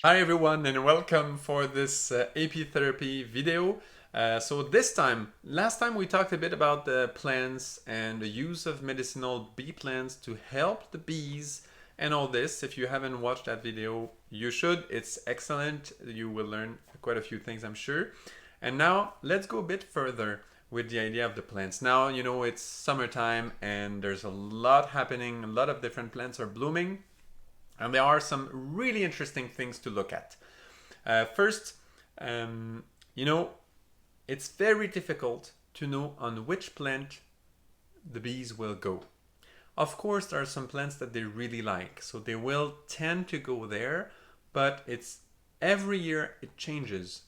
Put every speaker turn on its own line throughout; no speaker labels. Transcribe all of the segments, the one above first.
Hi everyone and welcome for this Apitherapy video. So this time, last time we talked a bit about the plants and the use of medicinal bee plants to help the bees and all this. If you haven't watched that video, you should. It's excellent. You will learn quite a few things, I'm sure. And now let's go a bit further with the idea of the plants. Now, you know, it's summertime and there's a lot happening. A lot of different plants are blooming. And there are some really interesting things to look at. First, you know, it's very difficult to know on which plant the bees will go. Of course, there are some plants that they really like, so they will tend to go there, but it's every year it changes.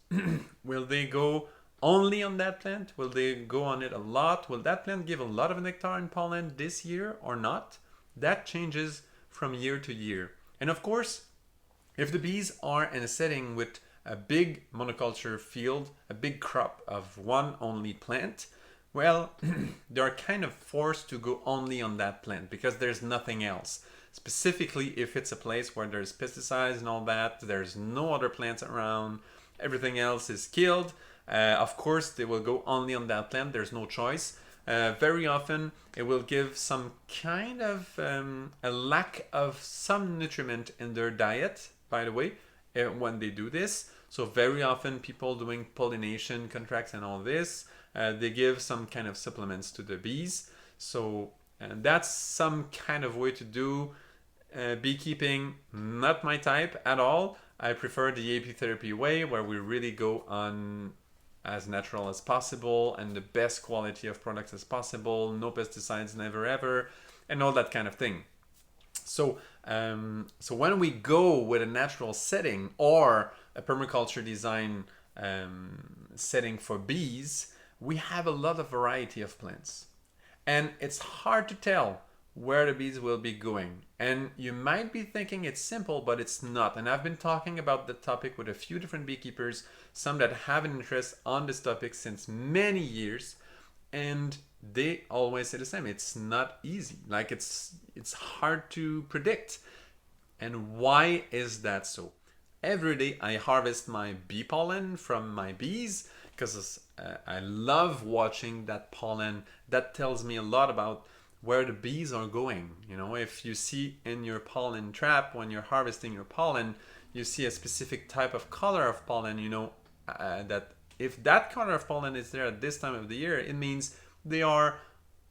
Will they go only on that plant? Will they go on it a lot? Will that plant give a lot of nectar and pollen this year or not? That changes from year to year. And of course, if the bees are in a setting with a big monoculture field, a big crop of one only plant, well, they're kind of forced to go only on that plant because there's nothing else. Specifically, if it's a place where there's pesticides and all that, there's no other plants around, everything else is killed. Of course, they will go only on that plant, there's no choice. Very often it will give some kind of a lack of some nutriment in their diet, by the way, when they do this. So very often people doing pollination contracts and all this, they give some kind of supplements to the bees. So that's some kind of way to do beekeeping. Not my type at all. I prefer the apitherapy way, where we really go on as natural as possible and the best quality of products as possible, no pesticides, never ever, and all that kind of thing. So, so when we go with a natural setting or a permaculture design setting for bees, we have a lot of variety of plants. And it's hard to tell where the bees will be going. And you might be thinking it's simple, but it's not. And I've been talking about the topic with a few different beekeepers, some that have an interest on this topic since many years, and they always say the same. It's not easy. Like it's hard to predict. And why is that so? Every day I harvest my bee pollen from my bees because I love watching that pollen. That tells me a lot about where the bees are going. You know, if you see in your pollen trap when you're harvesting your pollen, you see a specific type of color of pollen, you know, that if that color of pollen is there at this time of the year, it means they are,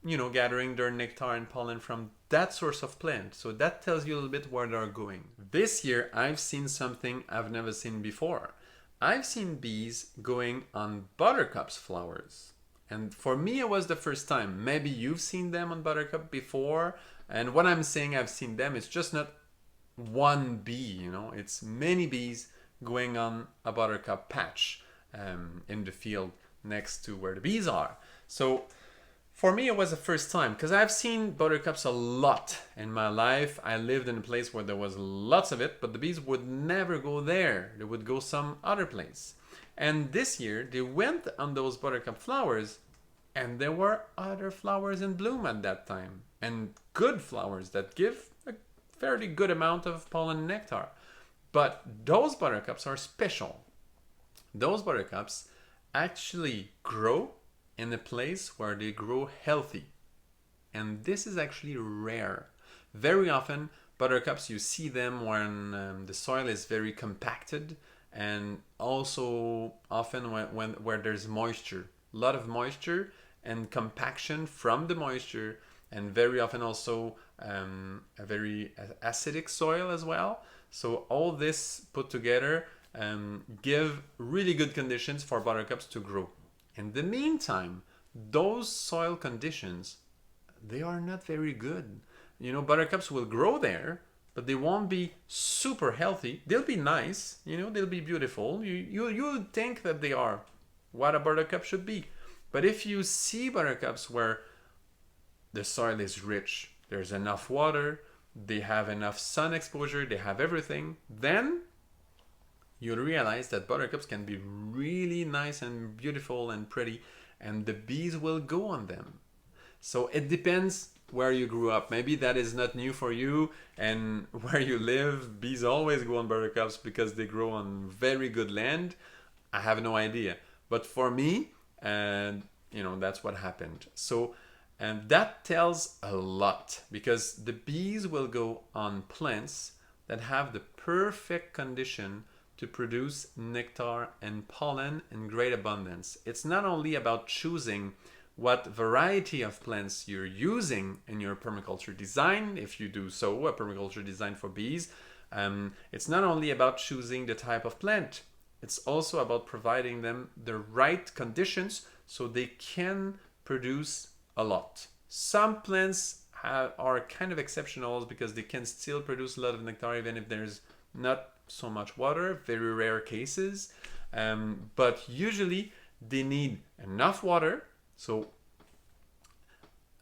you know, gathering their nectar and pollen from that source of plant. So that tells you a little bit where they're going. This year, I've seen something I've never seen before. I've seen bees going on buttercups flowers. And for me, it was the first time. Maybe you've seen them on buttercup before. And what I'm saying I've seen them, it's just not one bee, you know, it's many bees going on a buttercup patch in the field next to where the bees are. So for me, it was the first time because I've seen buttercups a lot in my life. I lived in a place where there was lots of it, but the bees would never go there. They would go some other place. And this year, they went on those buttercup flowers, and there were other flowers in bloom at that time, and good flowers that give a fairly good amount of pollen and nectar. But those buttercups are special. Those buttercups actually grow in a place where they grow healthy. And this is actually rare. Very often, buttercups, you see them when the soil is very compacted, and also often where there's moisture, a lot of moisture and compaction from the moisture, and very often also a very acidic soil as well. So all this put together give really good conditions for buttercups to grow. In the meantime, those soil conditions, they are not very good. You know, buttercups will grow there, but they won't be super healthy. They'll be nice, you know, they'll be beautiful. You think that they are what a buttercup should be. But if you see buttercups where the soil is rich, there's enough water, they have enough sun exposure, they have everything, then you'll realize that buttercups can be really nice and beautiful and pretty, and the bees will go on them. So it depends where you grew up. Maybe that is not new for you, and where you live, bees always grow on buttercups because they grow on very good land. I have no idea. But for me, and that's what happened. So, and that tells a lot, because the bees will go on plants that have the perfect condition to produce nectar and pollen in great abundance. It's not only about choosing what variety of plants you're using in your permaculture design, if you do so, a permaculture design for bees. It's not only about choosing the type of plant, it's also about providing them the right conditions so they can produce a lot. Some plants are kind of exceptional because they can still produce a lot of nectar even if there's not so much water, very rare cases. But usually they need enough water, so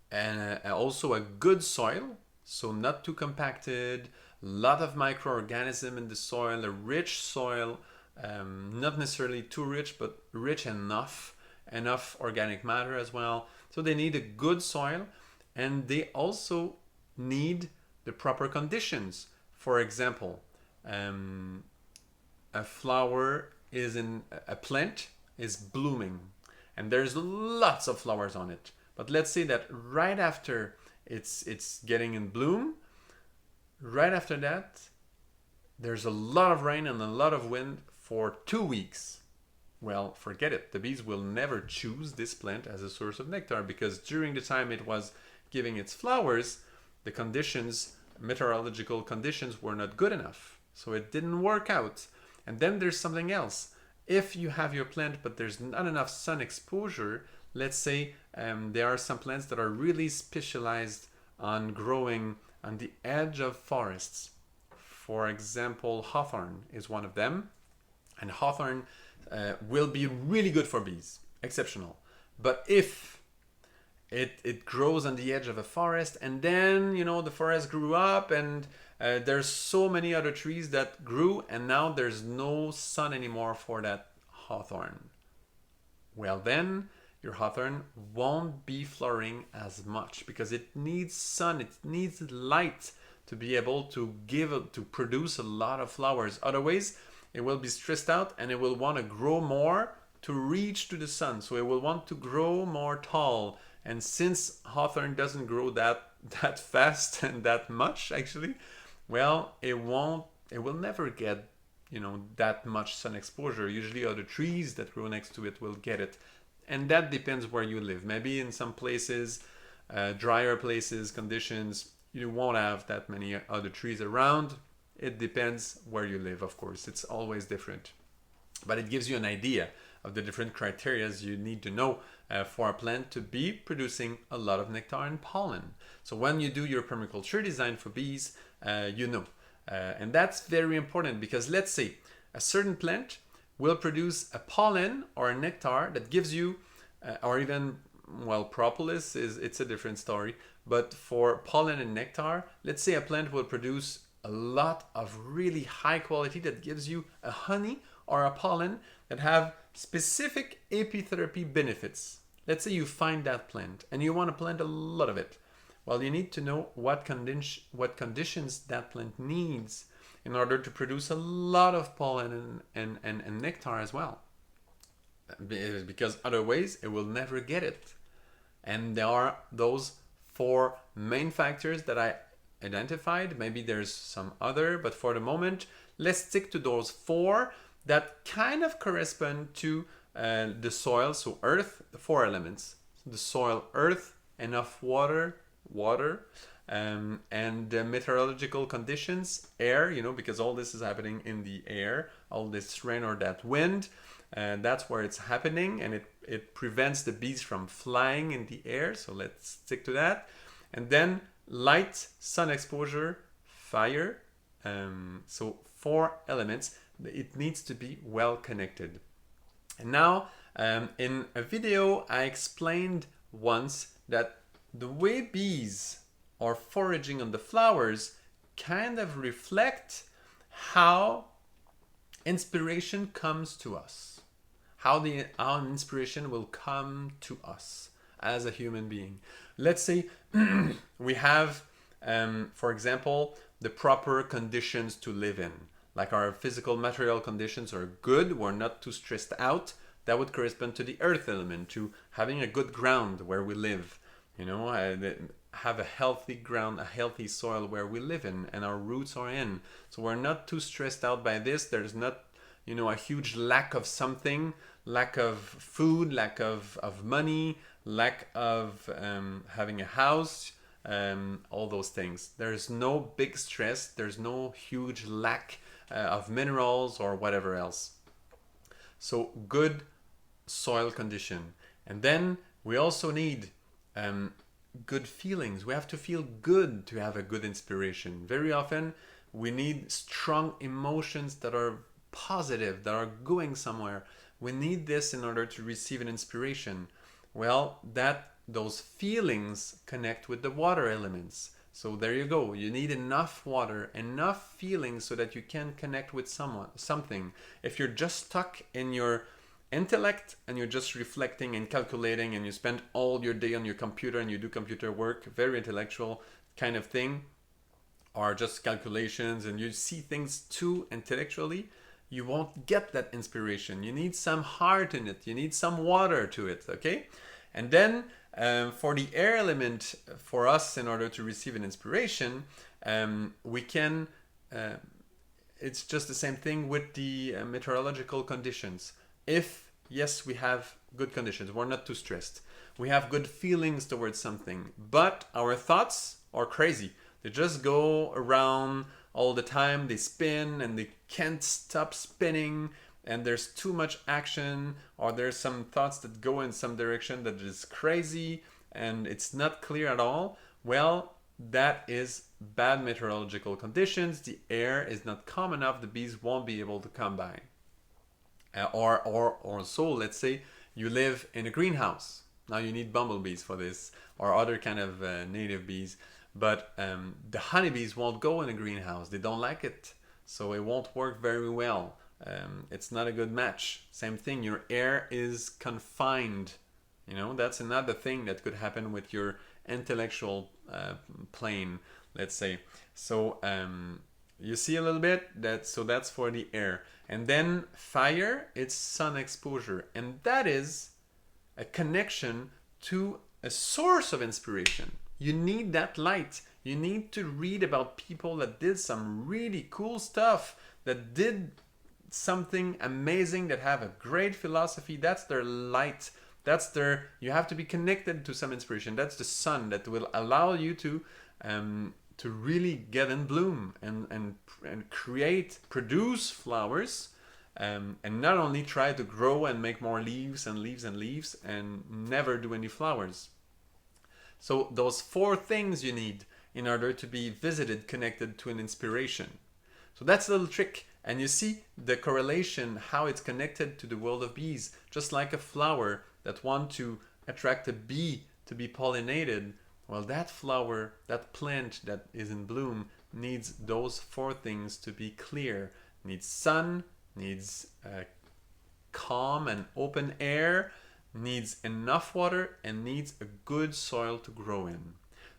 and also a good soil, so not too compacted, a lot of microorganism in the soil, a rich soil, not necessarily too rich, but rich enough organic matter as well. So they need a good soil, and they also need the proper conditions. For example, a flower is in a plant is blooming, and there's lots of flowers on it. But let's say that right after it's getting in bloom, right after that, there's a lot of rain and a lot of wind for 2 weeks. Well, forget it. The bees will never choose this plant as a source of nectar, because during the time it was giving its flowers, the conditions, meteorological conditions, were not good enough. So it didn't work out. And then there's something else. If you have your plant but there's not enough sun exposure, let's say there are some plants that are really specialized on growing on the edge of forests. For example, hawthorn is one of them. And hawthorn will be really good for bees, exceptional. But if it grows on the edge of a forest, and then the forest grew up, and there's so many other trees that grew, and now there's no sun anymore for that hawthorn, well, then your hawthorn won't be flowering as much, because it needs sun, it needs light to be able to produce a lot of flowers. Otherwise it will be stressed out, and it will want to grow more to reach to the sun. So it will want to grow more tall. And since hawthorn doesn't grow that fast and that much, actually, well, it will never get that much sun exposure. Usually other trees that grow next to it will get it. And that depends where you live. Maybe in some places, drier places, conditions, you won't have that many other trees around. It depends where you live, of course. It's always different. But it gives you an idea of the different criteria you need to know for a plant to be producing a lot of nectar and pollen. So when you do your permaculture design for bees, and that's very important, because let's say a certain plant will produce a pollen or a nectar that gives you, or even, well, propolis it's a different story. But for pollen and nectar, let's say a plant will produce a lot of really high quality that gives you a honey or a pollen that have specific apitherapy benefits. Let's say you find that plant and you want to plant a lot of it. Well, you need to know what conditions that plant needs in order to produce a lot of pollen and nectar as well. Because otherwise it will never get it. And there are those 4 main factors that I identified. Maybe there's some other, but for the moment, let's stick to those 4 that kind of correspond to the soil. So earth, the 4 elements: the soil, earth, enough water, and the meteorological conditions, air, because all this is happening in the air, all this rain or that wind, that's where it's happening, and it prevents the bees from flying in the air. So let's stick to that. And then light, sun exposure, fire. So 4 elements. It needs to be well connected. And now in a video I explained once that the way bees are foraging on the flowers kind of reflect how inspiration comes to us, how inspiration will come to us as a human being. let's say we have, for example, the proper conditions to live in. Like our physical material conditions are good, we're not too stressed out. That would correspond to the earth element, to having a good ground where we live. You know, have a healthy ground, a healthy soil where we live in and our roots are in. So we're not too stressed out by this. There's not, you know, a huge lack of something, lack of food, lack of money, lack of having a house, all those things. There's no big stress. There's no huge lack of minerals or whatever else. So good soil condition. And then we also need good feelings. We have to feel good to have a good inspiration. Very often we need strong emotions that are positive, that are going somewhere. We need this in order to receive an inspiration. Well, those feelings connect with the water elements. So there you go. You need enough water, enough feelings so that you can connect with something. If you're just stuck in your intellect and you're just reflecting and calculating and you spend all your day on your computer and you do computer work, very intellectual kind of thing, or just calculations and you see things too intellectually, you won't get that inspiration. You need some heart in it. You need some water to it, okay? And then for the air element, for us, in order to receive an inspiration, we can, it's just the same thing with the meteorological conditions. If, yes, we have good conditions, we're not too stressed, we have good feelings towards something, but our thoughts are crazy. They just go around all the time, they spin and they can't stop spinning, and there's too much action, or there's some thoughts that go in some direction that is crazy and it's not clear at all. Well, that is bad meteorological conditions. The air is not calm enough, the bees won't be able to come by. Or so, let's say you live in a greenhouse. Now you need bumblebees for this, or other kind of native bees. But the honeybees won't go in a greenhouse. They don't like it, so it won't work very well. It's not a good match. Same thing, your air is confined. You know, that's another thing that could happen with your intellectual plane, let's say. So you see a little bit, so that's for the air. And then fire, it's sun exposure. And that is a connection to a source of inspiration. You need that light. You need to read about people that did some really cool stuff, that did something amazing, that have a great philosophy. That's their light. You have to be connected to some inspiration. That's the sun that will allow you to really get in bloom and produce flowers, and not only try to grow and make more leaves and leaves and leaves and never do any flowers. So those 4 things you need in order to be visited, connected to an inspiration. So that's a little trick. And you see the correlation, how it's connected to the world of bees. Just like a flower that wants to attract a bee to be pollinated, well, that flower, that plant that is in bloom needs those 4 things to be clear. Needs sun, needs calm and open air, needs enough water, and needs a good soil to grow in.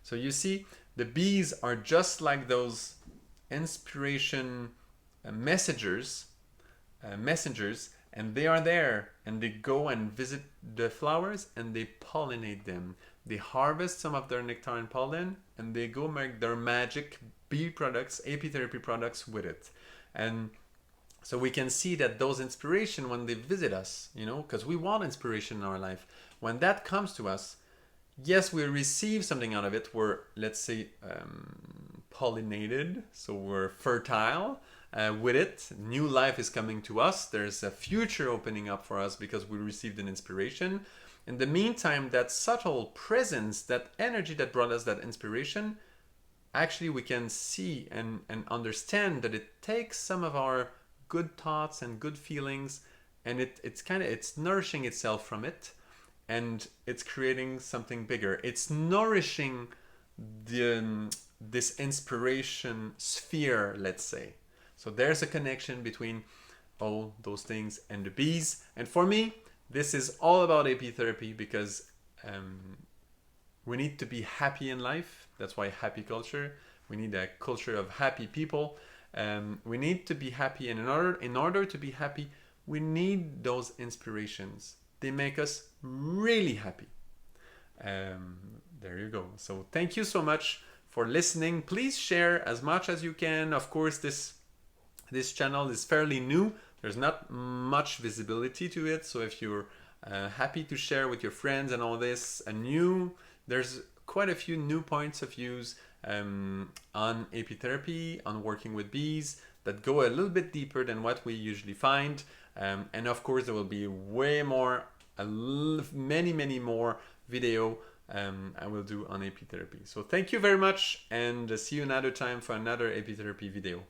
So you see, the bees are just like those inspiration messengers, and they are there, and they go and visit the flowers and they pollinate them. They harvest some of their nectar and pollen, and they go make their magic bee products, apitherapy products with it. And so we can see that those inspiration, when they visit us, you know, because we want inspiration in our life, when that comes to us, yes, we receive something out of it. We're, let's say, pollinated, so we're fertile with it. New life is coming to us. There's a future opening up for us because we received an inspiration. In the meantime, that subtle presence, that energy that brought us that inspiration, actually we can see and understand that it takes some of our good thoughts and good feelings, and it's nourishing itself from it, and it's creating something bigger. It's nourishing this inspiration sphere, let's say. So there's a connection between all those things and the bees. And for me, this is all about apitherapy, because We need to be happy in life. That's why happy culture. We need a culture of happy people. We need to be happy, and in order to be happy, we need those inspirations. They make us really happy. There you go. So thank you so much for listening. Please share as much as you can. Of course, this channel is fairly new. There's not much visibility to it. So if you're happy to share with your friends and all this, there's quite a few new points of views on apitherapy, on working with bees, that go a little bit deeper than what we usually find. And of course, there will be way more, many more video I will do on apitherapy. So thank you very much, and see you another time for another apitherapy video.